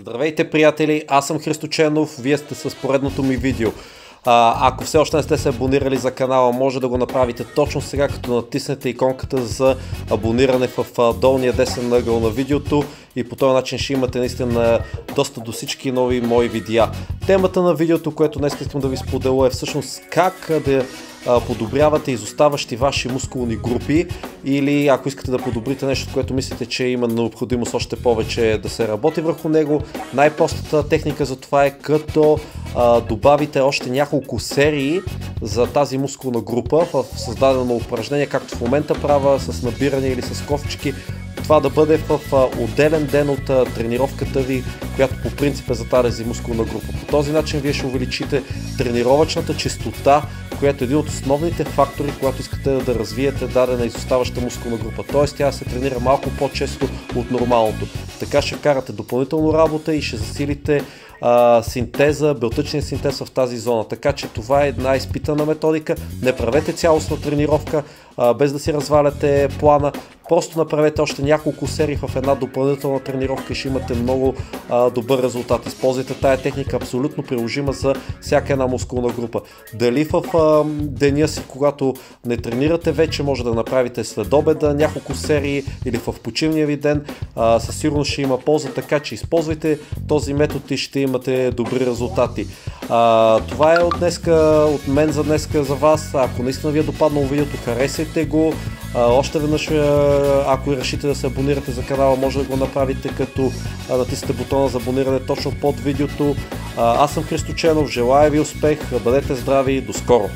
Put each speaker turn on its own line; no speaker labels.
Здравейте, приятели, аз съм Христо Ченов, вие сте с поредното ми видео. Ако все още не сте се абонирали за канала, може да го направите точно сега, като натиснете иконката за абониране в долния десен ъгъл на видеото и по този начин ще имате наистина достъп до всички нови мои видеа. Темата на видеото, което днес искам да ви споделя, е всъщност как да подобрявате изоставащи ваши мускулни групи, или ако искате да подобрите нещо, което мислите, че има необходимост още повече да се работи върху него. Най-простата техника за това е като добавите още няколко серии за тази мускулна група в създадено упражнение, както в момента правя с набиране или с ковчики. Това да бъде в отделен ден от тренировката ви, която по принцип е за тази мускулна група. По този начин вие ще увеличите тренировъчната честота, която е един от основните фактори, когато искате да развиете дадена изоставаща мускулна група. Т.е. тя се тренира малко по-често от нормалното. Така ще вкарате допълнително работа и ще засилите синтеза, белтъчния синтез в тази зона. Така че това е една изпитана методика. Не правете цялостна тренировка, без да си разваляте плана. Просто направете още няколко серии в една допълнителна тренировка и ще имате много добър резултат. Използвайте тая техника, абсолютно приложима за всяка една мускулна група. Дали в деня си, когато не тренирате вече, може да направите след обеда няколко серии или в почивния ви ден, със сигурност ще има полза, така че използвайте този метод и ще имате добри резултати. Това е от мен за днеска за вас. Ако наистина ви е допаднало видеото, харесайте го. Още веднъж, ако решите да се абонирате за канала, може да го направите като натиснете бутона за абониране точно под видеото. Аз съм Христо Ченов, желая ви успех, бъдете здрави, до скоро!